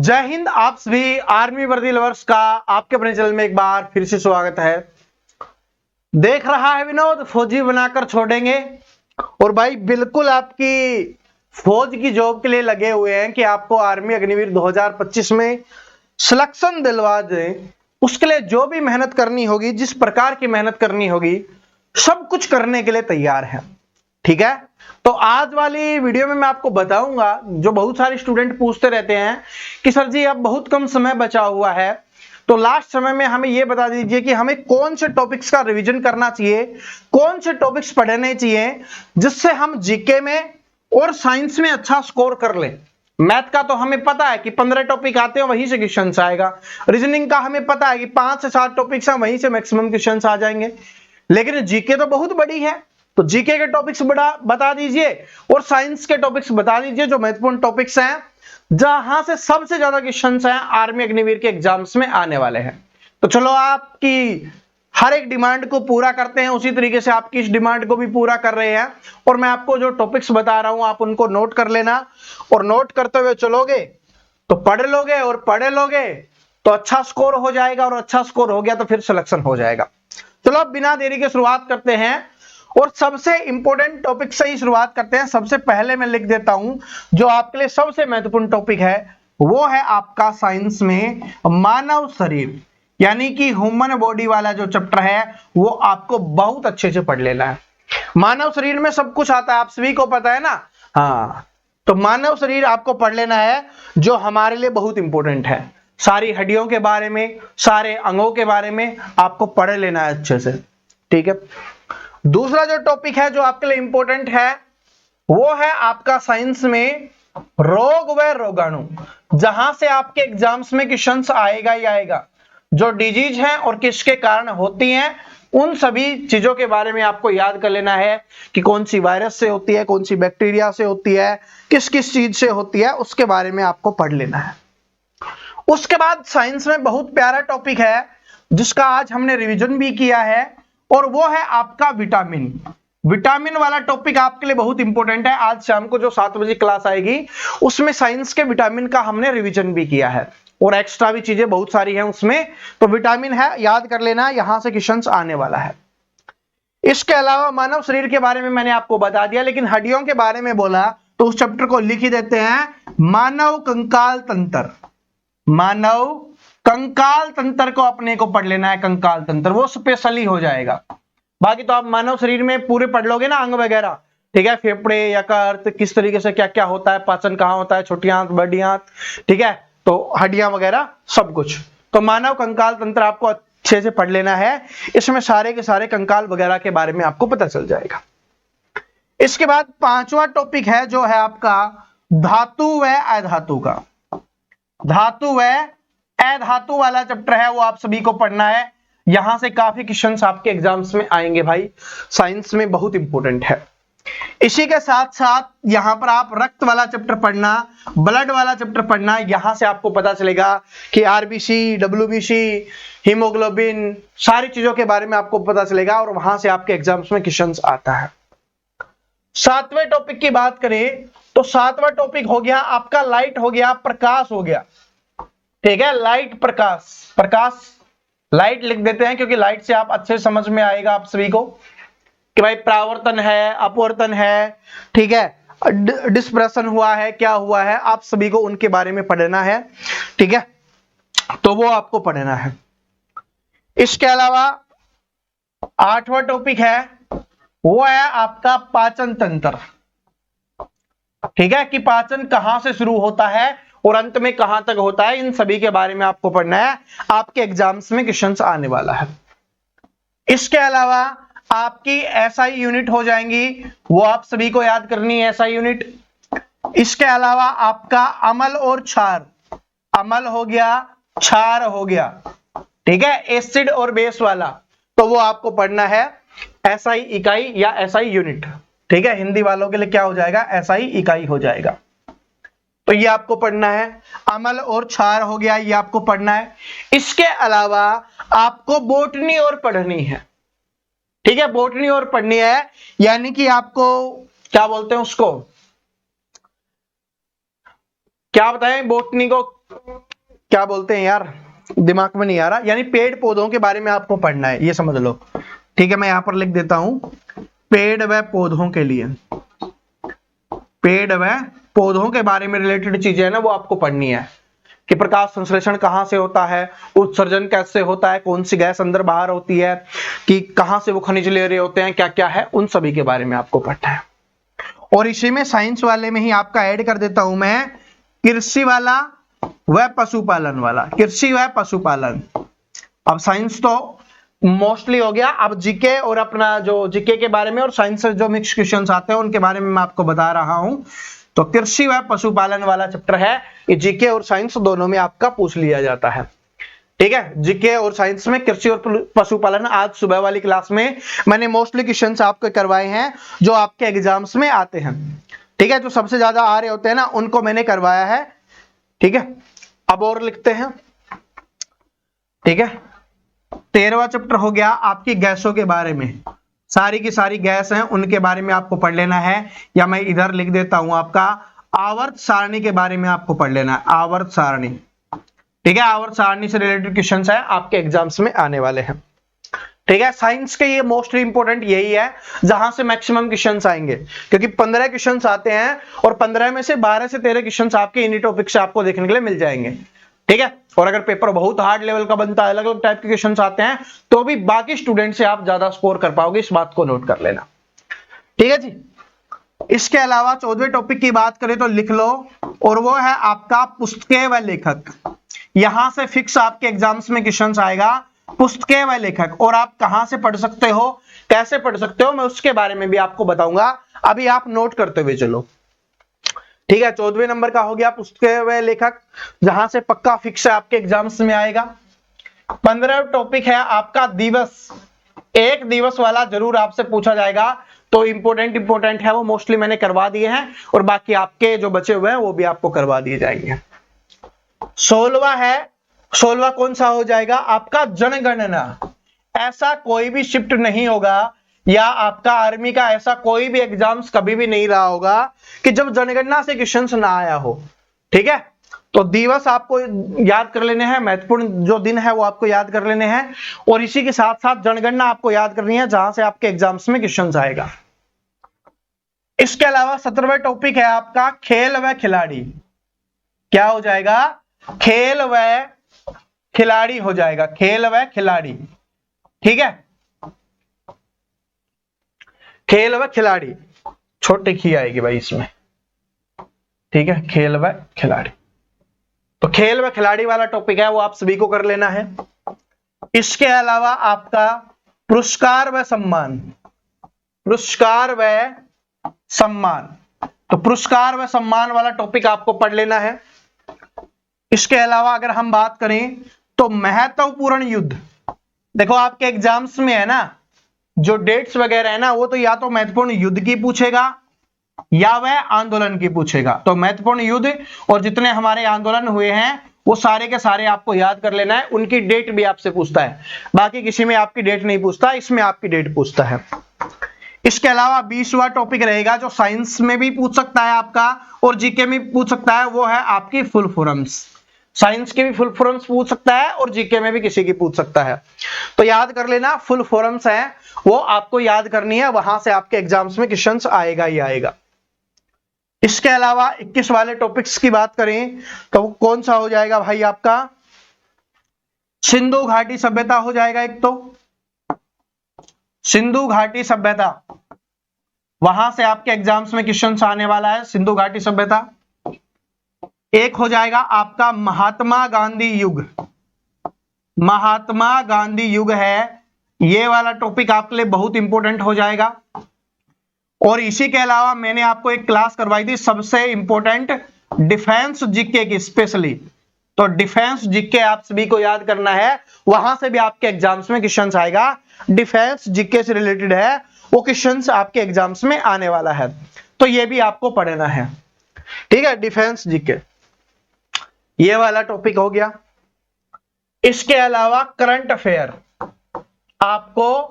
जय हिंद। आप सभी आर्मी वर्दी लवर्स का आपके अपने चैनल में एक बार फिर से स्वागत है। देख रहा है विनोद, फौजी बनाकर छोड़ेंगे। और भाई बिल्कुल आपकी फौज की जॉब के लिए लगे हुए हैं कि आपको आर्मी अग्निवीर 2025 में सिलेक्शन दिलवा दें। उसके लिए जो भी मेहनत करनी होगी, जिस प्रकार की मेहनत करनी होगी, सब कुछ करने के लिए तैयार है। ठीक है, तो आज वाली वीडियो में मैं आपको बताऊंगा, जो बहुत सारे स्टूडेंट पूछते रहते हैं कि सर जी अब बहुत कम समय बचा हुआ है, तो लास्ट समय में हमें यह बता दीजिए कि हमें कौन से टॉपिक्स का रिवीजन करना चाहिए, कौन से टॉपिक्स पढ़ने चाहिए जिससे हम जीके में और साइंस में अच्छा स्कोर कर लें। मैथ का तो हमें पता है कि 15 टॉपिक आते हैं, वहीं से क्वेश्चन आएगा। रीजनिंग का हमें पता है कि 5 से 7 टॉपिक्स हैं, वहीं से मैक्सिमम क्वेश्चन आ जाएंगे। लेकिन जीके तो बहुत बड़ी है, तो जीके के टॉपिक्स बता दीजिए और साइंस के टॉपिक्स बता दीजिए, जो महत्वपूर्ण टॉपिक्स हैं, जहां से सबसे ज्यादा क्वेश्चंस हैं आर्मी अग्निवीर के एग्जाम्स में आने वाले हैं। तो चलो आपकी हर एक डिमांड को पूरा करते हैं, उसी तरीके से आपकी इस डिमांड को भी पूरा कर रहे हैं। और मैं आपको जो टॉपिक्स बता रहा हूं, आप उनको नोट कर लेना, और नोट करते हुए चलोगे तो पढ़ लोगे, और पढ़े लोगे तो अच्छा स्कोर हो जाएगा, और अच्छा स्कोर हो गया तो फिर सिलेक्शन हो जाएगा। चलो अब बिना देरी के शुरुआत करते हैं, और सबसे इंपॉर्टेंट टॉपिक से ही शुरुआत करते हैं। सबसे पहले मैं लिख देता हूं जो आपके लिए सबसे महत्वपूर्ण टॉपिक है, वो है आपका साइंस में मानव शरीर, यानी कि ह्यूमन बॉडी वाला जो चैप्टर है वो आपको बहुत अच्छे से पढ़ लेना है। मानव शरीर में सब कुछ आता है, आप सभी को पता है ना। हाँ, तो मानव शरीर आपको पढ़ लेना है, जो हमारे लिए बहुत इंपॉर्टेंट है। सारी हड्डियों के बारे में, सारे अंगों के बारे में आपको पढ़ लेना है अच्छे से। ठीक है, दूसरा जो टॉपिक है जो आपके लिए इंपॉर्टेंट है, वो है आपका साइंस में रोग व रोगाणु, जहां से आपके एग्जाम्स में क्वेश्चंस आएगा ही आएगा। जो डिजीज हैं और किसके कारण होती हैं, उन सभी चीजों के बारे में आपको याद कर लेना है कि कौन सी वायरस से होती है, कौन सी बैक्टीरिया से होती है, किस किस चीज से होती है, उसके बारे में आपको पढ़ लेना है। उसके बाद साइंस में बहुत प्यारा टॉपिक है जिसका आज हमने रिवीजन भी किया है, और वो है आपका विटामिन। विटामिन वाला टॉपिक आपके लिए बहुत इंपॉर्टेंट है। आज शाम को जो 7 बजे क्लास आएगी उसमें साइंस के विटामिन का हमने रिवीजन भी किया है, और एक्स्ट्रा भी चीजें बहुत सारी हैं उसमें। तो विटामिन है, याद कर लेना, यहां से क्वेश्चंस आने वाला है। इसके अलावा मानव शरीर के बारे में मैंने आपको बता दिया, लेकिन हड्डियों के बारे में बोला तो उस चैप्टर को लिख ही देते हैं, मानव कंकाल तंत्र। मानव कंकाल तंत्र को अपने को पढ़ लेना है। कंकाल तंत्र वो स्पेशली हो जाएगा। बाकी तो आप मानव शरीर में पूरे पढ़ लोगे ना, अंग वगैरह। ठीक है, फेफड़े, यकृत, किस तरीके से क्या क्या होता है, पाचन कहां होता है, छोटी आंत, बड़ी आंत, ठीक है, तो हड्डियां वगैरह सब कुछ। तो मानव कंकाल तंत्र आपको अच्छे से पढ़ लेना है। इसमें सारे के सारे कंकाल वगैरह के बारे में आपको पता चल जाएगा। इसके बाद 5वां टॉपिक है जो है आपका धातु व अधातु का। धातु व अधातु वाला चैप्टर है, वो आप सभी को पढ़ना है। यहां से काफी क्वेश्चंस आपके एग्जाम्स में आएंगे भाई, साइंस में बहुत इंपॉर्टेंट है। इसी के साथ साथ यहां पर आप रक्त वाला चैप्टर पढ़ना, ब्लड वाला चैप्टर पढ़ना। यहां से आपको पता चलेगा कि आरबीसी, डब्ल्यूबीसी, हीमोग्लोबिन, सारी चीजों के बारे में आपको पता चलेगा, और वहां से आपके एग्जाम्स में क्वेश्चंस आता है। 7वें टॉपिक की बात करें तो 7वां टॉपिक हो गया आपका लाइट, हो गया प्रकाश, हो गया। ठीक है, लाइट, प्रकाश। प्रकाश लाइट लिख देते हैं क्योंकि लाइट से आप अच्छे समझ में आएगा आप सभी को कि भाई परावर्तन है, अपवर्तन है, ठीक है, डिस्पर्सन हुआ है, क्या हुआ है, आप सभी को उनके बारे में पढ़ना है। ठीक है, तो वो आपको पढ़ना है। इसके अलावा 8वां टॉपिक है, वो है आपका पाचन तंत्र। ठीक है, कि पाचन कहां से शुरू होता है और अंत में कहां तक होता है, इन सभी के बारे में आपको पढ़ना है। आपके एग्जाम्स में क्वेश्चंस आने वाला है। इसके अलावा आपकी एसआई यूनिट हो जाएंगी, वो आप सभी को याद करनी है, एसआई यूनिट। इसके अलावा आपका अम्ल और क्षार, अम्ल हो गया, क्षार हो गया, ठीक है, एसिड और बेस वाला, तो वो आपको पढ़ना है। एसआई इकाई या एसआई यूनिट, ठीक है, हिंदी वालों के लिए क्या हो जाएगा, एसआई इकाई हो जाएगा। तो ये आपको पढ़ना है। अम्ल और क्षार हो गया, ये आपको पढ़ना है। इसके अलावा आपको बोटनी और पढ़नी है। ठीक है, बोटनी और पढ़नी है, यानी कि आपको क्या बोलते हैं उसको, क्या बताएं बोटनी को, क्या बोलते हैं यार, दिमाग में नहीं आ रहा, यानी पेड़ पौधों के बारे में आपको पढ़ना है, ये समझ लो। ठीक है, मैं यहां पर लिख देता हूं, पेड़ व पौधों के लिए, पेड़ व पौधों के बारे में रिलेटेड चीजें है ना, वो आपको पढ़नी है कि प्रकाश संश्लेषण कहां से होता है, उत्सर्जन कैसे होता है, कौन सी गैस अंदर बाहर होती है, कि कहां से वो खनिज ले रहे होते हैं, क्या क्या है, उन सभी के बारे में आपको पढ़ना है। और इसी में साइंस वाले में ही आपका ऐड कर देता हूं मैं कृषि वाला व पशुपालन वाला, कृषि व पशुपालन। अब साइंस तो मोस्टली हो गया, अब जीके और अपना जो जीके के बारे में और साइंस से जो मिक्स क्वेश्चंस आते हैं उनके बारे में मैं आपको बता रहा हूं। तो कृषि व पशुपालन वाला चैप्टर है, ये जीके और साइंस दोनों में आपका पूछ लिया जाता है। ठीक है, जीके और साइंस में कृषि और पशुपालन आज सुबह वाली क्लास में मैंने मोस्टली क्वेश्चंस आपको करवाए हैं जो आपके एग्जाम्स में आते हैं। ठीक है, जो सबसे ज्यादा आ रहे होते हैं ना उनको मैंने करवाया है। ठीक है, अब और लिखते हैं। ठीक है, 13वां चैप्टर हो गया आपकी गैसों के बारे में, सारी की सारी गैस हैं उनके बारे में आपको पढ़ लेना है, या मैं इधर लिख देता हूं आपका आवर्त सारणी के बारे में आपको पढ़ लेना है, आवर्त सारणी। ठीक है, आवर्त सारणी से रिलेटेड क्वेश्चंस है आपके एग्जाम्स में आने वाले हैं। ठीक है, साइंस के ये मोस्ट इंपोर्टेंट यही है जहां से मैक्सिमम क्वेश्चंस आएंगे, क्योंकि 15 क्वेश्चंस आते हैं और 15 में से 12 से 13 क्वेश्चंस आपके इन्हीं टॉपिक से आपको देखने के लिए मिल जाएंगे। ठीक है, और अगर पेपर बहुत हार्ड लेवल का बनता है, अलग अलग टाइप के क्वेश्चंस आते हैं, तो भी बाकी स्टूडेंट से आप ज्यादा स्कोर कर पाओगे, इस बात को नोट कर लेना। ठीक है जी, इसके अलावा 14वें टॉपिक की बात करें तो लिख लो, और वो है आपका पुस्तकें व लेखक। यहां से फिक्स आपके एग्जाम्स में क्वेश्चंस आएगा, पुस्तकें व लेखक, और आप कहां से पढ़ सकते हो, कैसे पढ़ सकते हो, मैं उसके बारे में भी आपको बताऊंगा, अभी आप नोट करते हुए चलो। ठीक है, 14वें नंबर का हो गया पुस्तकें व लेखक, जहां से पक्का फिक्स है आपके एग्जाम्स में आएगा। 15वां टॉपिक है आपका दिवस, एक दिवस वाला जरूर आपसे पूछा जाएगा, तो इंपोर्टेंट है वो, मोस्टली मैंने करवा दिए हैं, और बाकी आपके जो बचे हुए हैं वो भी आपको करवा दिए जाएंगे। 16वां है, 16वां कौन सा हो जाएगा आपका जनगणना। ऐसा कोई भी शिफ्ट नहीं होगा, या आपका आर्मी का ऐसा कोई भी एग्जाम्स कभी भी नहीं रहा होगा कि जब जनगणना से क्वेश्चंस ना आया हो। ठीक है, तो दिवस आपको याद कर लेने हैं, महत्वपूर्ण जो दिन है वो आपको याद कर लेने हैं, और इसी के साथ साथ जनगणना आपको याद करनी है जहां से आपके एग्जाम्स में क्वेश्चंस आएगा। इसके अलावा 17वां टॉपिक है आपका खेल व खिलाड़ी। क्या हो जाएगा, खेल व खिलाड़ी हो जाएगा, खेल व खिलाड़ी। ठीक है, खेल व खिलाड़ी छोटे की आएगी भाई इसमें। ठीक है, खेल व खिलाड़ी, तो खेल व खिलाड़ी वाला टॉपिक है वो आप सभी को कर लेना है। इसके अलावा आपका पुरस्कार व सम्मान, पुरस्कार व सम्मान, तो पुरस्कार व सम्मान वाला टॉपिक आपको पढ़ लेना है। इसके अलावा अगर हम बात करें तो महत्वपूर्ण युद्ध, देखो आपके एग्जाम्स में है ना जो डेट्स वगैरह है ना, वो तो या तो महत्वपूर्ण युद्ध की पूछेगा या वह आंदोलन की पूछेगा। तो महत्वपूर्ण युद्ध और जितने हमारे आंदोलन हुए हैं वो सारे के सारे आपको याद कर लेना है, उनकी डेट भी आपसे पूछता है, बाकी किसी में आपकी डेट नहीं पूछता, इसमें आपकी डेट पूछता है। इसके अलावा 20वां टॉपिक रहेगा जो साइंस में भी पूछ सकता है आपका और जीके में भी पूछ सकता है, वो है आपकी फुल फॉर्म्स। साइंस के भी फुल फॉर्म्स पूछ सकता है और जीके में भी किसी की पूछ सकता है, तो याद कर लेना फुल फॉर्म्स है वो आपको याद करनी है, वहां से आपके एग्जाम्स में क्वेश्चंस आएगा ही आएगा। इसके अलावा 21 वाले टॉपिक्स की बात करें तो कौन सा हो जाएगा भाई आपका सिंधु घाटी सभ्यता हो जाएगा। एक तो सिंधु घाटी सभ्यता, वहां से आपके एग्जाम्स में क्वेश्चंस आने वाला है, सिंधु घाटी सभ्यता। एक हो जाएगा आपका महात्मा गांधी युग, महात्मा गांधी युग है, ये वाला टॉपिक आपके लिए बहुत इंपॉर्टेंट हो जाएगा। और इसी के अलावा मैंने आपको एक क्लास करवाई थी सबसे इंपॉर्टेंट डिफेंस जीके की स्पेशली, तो डिफेंस जीके आप सभी को याद करना है, वहां से भी आपके एग्जाम्स में क्वेश्चंस आएगा, डिफेंस जीके से रिलेटेड है वो क्वेश्चंस आपके एग्जाम्स में आने वाला है, तो ये भी आपको पढ़ना है। ठीक है, डिफेंस जीके ये वाला टॉपिक हो गया। इसके अलावा करंट अफेयर, आपको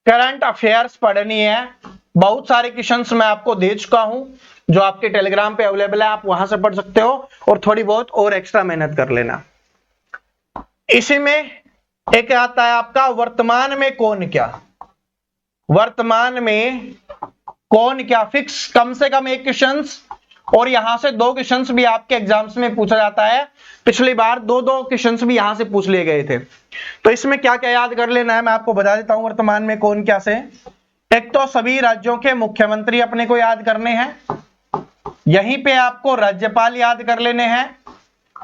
करंट अफेयर्स पढ़नी है, बहुत सारे क्वेश्चंस मैं आपको दे चुका हूं, जो आपके टेलीग्राम पे अवेलेबल है, आप वहां से पढ़ सकते हो और थोड़ी बहुत और एक्स्ट्रा मेहनत कर लेना। इसी में एक आता है आपका वर्तमान में कौन क्या। वर्तमान में कौन क्या फिक्स, कम से कम एक क्वेश्चन और यहां से 2 क्वेश्चंस भी आपके एग्जाम्स में पूछा जाता है। पिछली बार 2 क्वेश्चंस भी यहां से पूछ लिए गए थे। तो इसमें क्या क्या याद कर लेना है मैं आपको बता देता हूं। वर्तमान में कौन क्या से, एक तो सभी राज्यों के मुख्यमंत्री अपने को याद करने हैं, यहीं पे आपको राज्यपाल याद कर लेने हैं,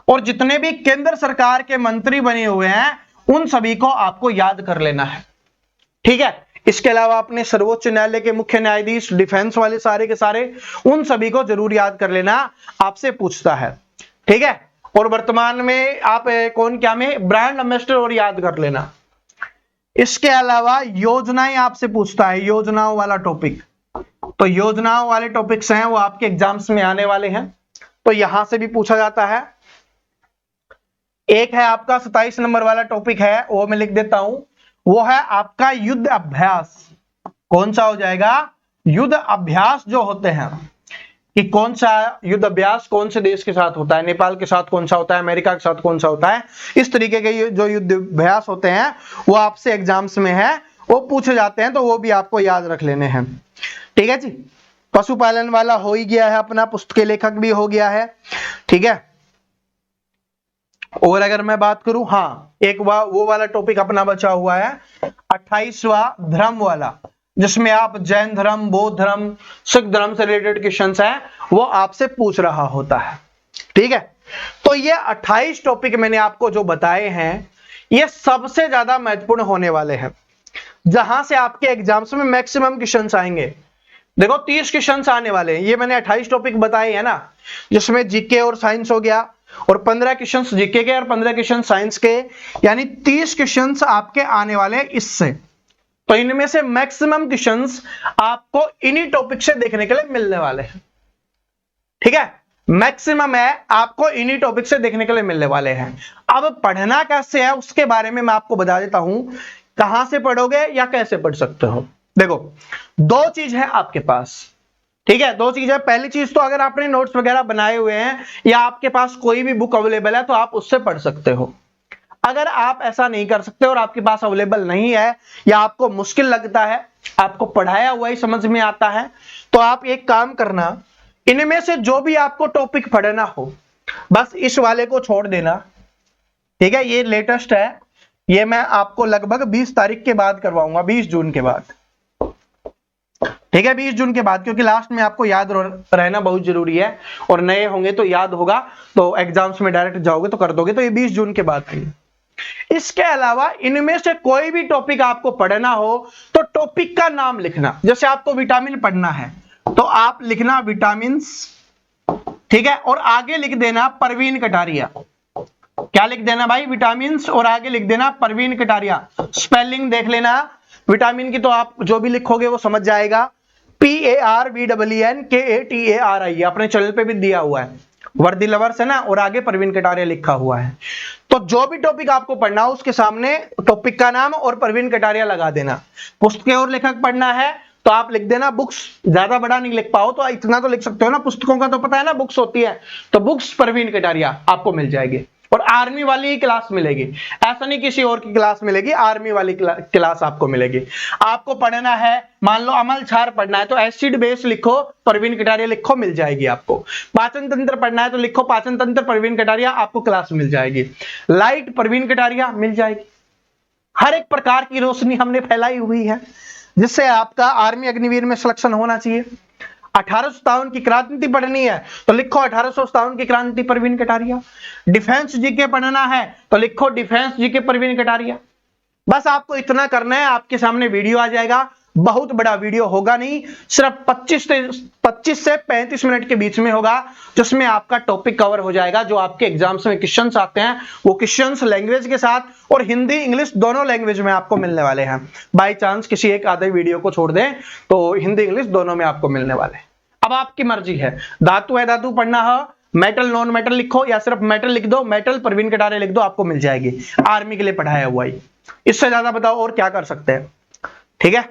और जितने भी केंद्र सरकार के मंत्री बने हुए हैं उन सभी को आपको याद कर लेना है। ठीक है, इसके अलावा अपने सर्वोच्च न्यायालय के मुख्य न्यायाधीश, डिफेंस वाले सारे के सारे, उन सभी को जरूर याद कर लेना, आपसे पूछता है। ठीक है, और वर्तमान में आप कौन क्या में ब्रांड एम्बेसडर और याद कर लेना। इसके अलावा योजनाएं आपसे पूछता है, योजनाओं वाला टॉपिक। तो योजनाओं वाले टॉपिक्स हैं वो आपके एग्जाम्स में आने वाले हैं, तो यहां से भी पूछा जाता है। एक है आपका 27 नंबर वाला टॉपिक है, वो मैं लिख देता हूं, वो है आपका युद्ध अभ्यास। कौन सा हो जाएगा? युद्ध अभ्यास जो होते हैं, कि कौन सा युद्ध अभ्यास कौन से देश के साथ होता है, नेपाल के साथ कौन सा होता है, अमेरिका के साथ कौन सा होता है, इस तरीके के जो युद्ध अभ्यास होते हैं वो आपसे एग्जाम्स में है, वो पूछे जाते हैं, तो वो भी आपको याद रख लेने हैं। ठीक है जी, पशुपालन वाला हो ही गया है अपना, पुस्तक के लेखक भी हो गया है। ठीक है, और अगर मैं बात करूं, हाँ एक वो वाला टॉपिक अपना बचा हुआ है 28वां धर्म वाला, जिसमें आप जैन धर्म, बौद्ध धर्म, सिख धर्म से रिलेटेड क्वेश्चंस हैं, वो आपसे पूछ रहा होता है। ठीक है, तो ये 28 टॉपिक मैंने आपको जो बताए हैं ये सबसे ज्यादा महत्वपूर्ण होने वाले हैं, जहां से आपके एग्जाम्स में मैक्सिमम क्वेश्चंस आएंगे। देखो 30 क्वेश्चंस आने वाले हैं, ये मैंने 28 टॉपिक बताए हैं ना, जिसमें जीके और साइंस हो गया, और 15 क्वेश्चंस जीके के और 15 क्वेश्चन साइंस के, यानी 30 क्वेश्चंस आपके आने वाले हैं इससे। तो इनमें से मैक्सिमम क्वेश्चंस आपको इन्हीं टॉपिक से देखने के लिए मिलने वाले हैं। ठीक है, मैक्सिमम है आपको इन्हीं टॉपिक से देखने के लिए मिलने वाले हैं। अब पढ़ना कैसे है उसके बारे में मैं आपको बता देता हूं, कहां से पढ़ोगे या कैसे पढ़ सकते हो। देखो 2 चीज है आपके पास। ठीक है, 2 चीज है। पहली चीज तो अगर आपने नोट्स वगैरह बनाए हुए हैं या आपके पास कोई भी बुक अवेलेबल है तो आप उससे पढ़ सकते हो। अगर आप ऐसा नहीं कर सकते और आपके पास अवेलेबल नहीं है या आपको मुश्किल लगता है, आपको पढ़ाया हुआ ही समझ में आता है, तो आप एक काम करना, इनमें से जो भी आपको टॉपिक पढ़ना हो बस इस वाले को छोड़ देना। ठीक है, ये लेटेस्ट है, ये मैं आपको लगभग 20 तारीख के बाद करवाऊंगा, 20 जून के बाद। ठीक है, 20 जून के बाद, क्योंकि लास्ट में आपको याद रहना बहुत जरूरी है, और नए होंगे तो याद होगा, तो एग्जाम्स में डायरेक्ट जाओगे तो कर दोगे, तो ये 20 जून के बाद है। इसके अलावा इनमें से कोई भी टॉपिक आपको पढ़ना हो तो टॉपिक का नाम लिखना। जैसे आपको विटामिन पढ़ना है तो आप लिखना विटामिन, ठीक है, और आगे लिख देना परवीन कटारिया। क्या लिख देना भाई? विटामिन, और आगे लिख देना परवीन कटारिया। स्पेलिंग देख लेना विटामिन की, तो आप जो भी लिखोगे वो समझ जाएगा। PARVENKATARI अपने चैनल पे भी दिया हुआ है, वर्दी लवर्स है ना, और आगे परवीन कटारिया लिखा हुआ है। तो जो भी टॉपिक आपको पढ़ना हो उसके सामने टॉपिक का नाम और परवीन कटारिया लगा देना। पुस्तकें और लेखक पढ़ना है तो आप लिख देना बुक्स, ज्यादा बड़ा नहीं लिख पाओ तो इतना तो लिख सकते हो ना, पुस्तकों का तो पता है ना बुक्स होती है, तो बुक्स परवीन कटारिया आपको मिल जाएगी। और आर्मी वाली ही क्लास मिलेगी, ऐसा नहीं किसी और की क्लास मिलेगी, आर्मी वाली क्लास आपको मिलेगी। आपको पढ़ना है, मान लो अमल क्षार पढ़ना है तो एसिड बेस लिखो, परवीन कटारिया लिखो, मिल जाएगी आपको। पाचन तंत्र पढ़ना है तो लिखो पाचन तंत्र परवीन कटारिया, आपको क्लास मिल जाएगी। लाइट परवीन कटारिया मिल जाएगी। हर एक प्रकार की रोशनी हमने फैलाई हुई है जिससे आपका आर्मी अग्निवीर में सिलेक्शन होना चाहिए। 1857 की क्रांति पढ़नी है तो लिखो 1857 की क्रांति परवीन कटारिया। डिफेंस जीके पढ़ना है तो लिखो डिफेंस जीके परवीन कटारिया। बस आपको इतना करना है, आपके सामने वीडियो आ जाएगा। बहुत बड़ा वीडियो होगा नहीं, सिर्फ 25 से 35 मिनट के बीच में होगा, जिसमें आपका टॉपिक कवर हो जाएगा। जो आपके एग्जाम्स में क्वेश्चंस आते हैं वो क्वेश्चंस लैंग्वेज के साथ और हिंदी इंग्लिश दोनों लैंग्वेज में आपको मिलने वाले हैं। बाय चांस किसी एक आधे वीडियो को छोड़ दें तो हिंदी इंग्लिश दोनों में आपको मिलने वाले हैं। अब आपकी मर्जी है, धातु है धातु पढ़ना है, मेटल नॉन मेटल लिखो या सिर्फ मेटल लिख दो, मेटल परवीन कटारिया लिख दो, आपको मिल जाएगी। आर्मी के लिए पढ़ाया हुआ ही, इससे ज्यादा बताओ और क्या कर सकते हैं। ठीक है,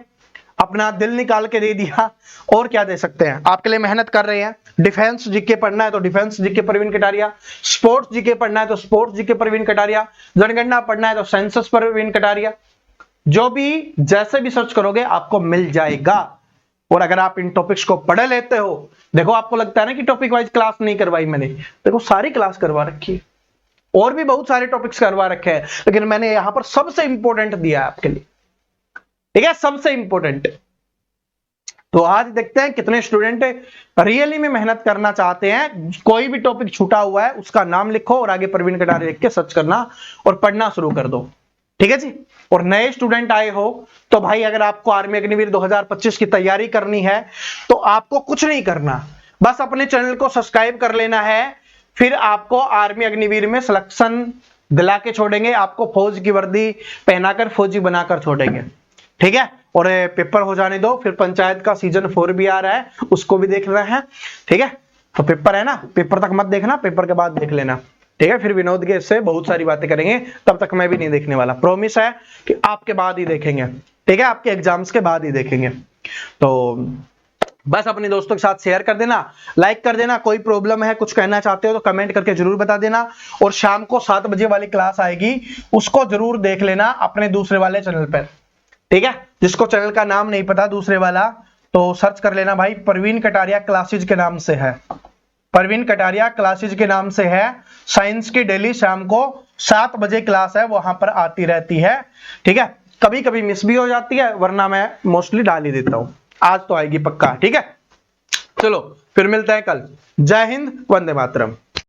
अपना दिल निकाल के दे दिया, और क्या दे सकते हैं, आपके लिए मेहनत कर रहे हैं। डिफेंस जीके पढ़ना है तो defence GK Praveen Kataria, sports GK पढ़ना है तो स्पोर्ट्स जीके प्रवीण कटारिया, जनगणना पढ़ना है तो सेंसस प्रवीण कटारिया। जो भी जैसे भी सर्च करोगे आपको मिल जाएगा। और अगर आप इन टॉपिक्स को पढ़ लेते हो, देखो आपको लगता है ना कि टॉपिक वाइज क्लास नहीं करवाई मैंने, देखो सारी क्लास करवा रखी है, और भी बहुत सारे टॉपिक्स करवा रखे हैं, लेकिन मैंने यहां पर सबसे इंपॉर्टेंट दिया है आपके लिए, ठीक है, सबसे इंपॉर्टेंट। तो आज देखते हैं कितने स्टूडेंट रियली में मेहनत करना चाहते हैं। कोई भी टॉपिक छूटा हुआ है उसका नाम लिखो और आगे प्रवीण कटारिया लिख के सर्च करना और पढ़ना शुरू कर दो, ठीक है जी। और नए स्टूडेंट आए हो तो भाई अगर आपको आर्मी अग्निवीर 2025 की तैयारी करनी है तो आपको कुछ नहीं करना, बस अपने चैनल को सब्सक्राइब कर लेना है, फिर आपको आर्मी अग्निवीर में सिलेक्शन दिला के छोड़ेंगे, आपको फौज की वर्दी पहनाकर फौजी बनाकर छोड़ेंगे, ठीक है। और पेपर हो जाने दो, फिर पंचायत का सीजन 4 भी आ रहा है, उसको भी देख रहे हैं, ठीक है। तो पेपर है ना, पेपर तक मत देखना, पेपर के बाद देख लेना, ठीक है। फिर विनोद के से बहुत सारी बातें करेंगे, तब तक मैं भी नहीं देखने वाला, प्रॉमिस है कि आपके बाद ही देखेंगे, ठीक है, आपके एग्जाम्स के बाद ही देखेंगे। तो बस अपने दोस्तों के साथ शेयर कर देना, लाइक कर देना, कोई प्रॉब्लम है कुछ कहना चाहते हो तो कमेंट करके जरूर बता देना। और शाम को 7 बजे वाली क्लास आएगी, उसको जरूर देख लेना अपने दूसरे वाले चैनल पर, ठीक है। जिसको चैनल का नाम नहीं पता दूसरे वाला, तो सर्च कर लेना भाई, प्रवीण कटारिया क्लासेज के नाम से है, प्रवीण कटारिया क्लासेज के नाम से है। साइंस की डेली शाम को 7 बजे क्लास है, वहां पर आती रहती है, ठीक है। कभी कभी मिस भी हो जाती है, वरना मैं मोस्टली डाल ही देता हूं, आज तो आएगी पक्का, ठीक है। चलो फिर मिलते हैं कल। जय हिंद, वंदे मातरम।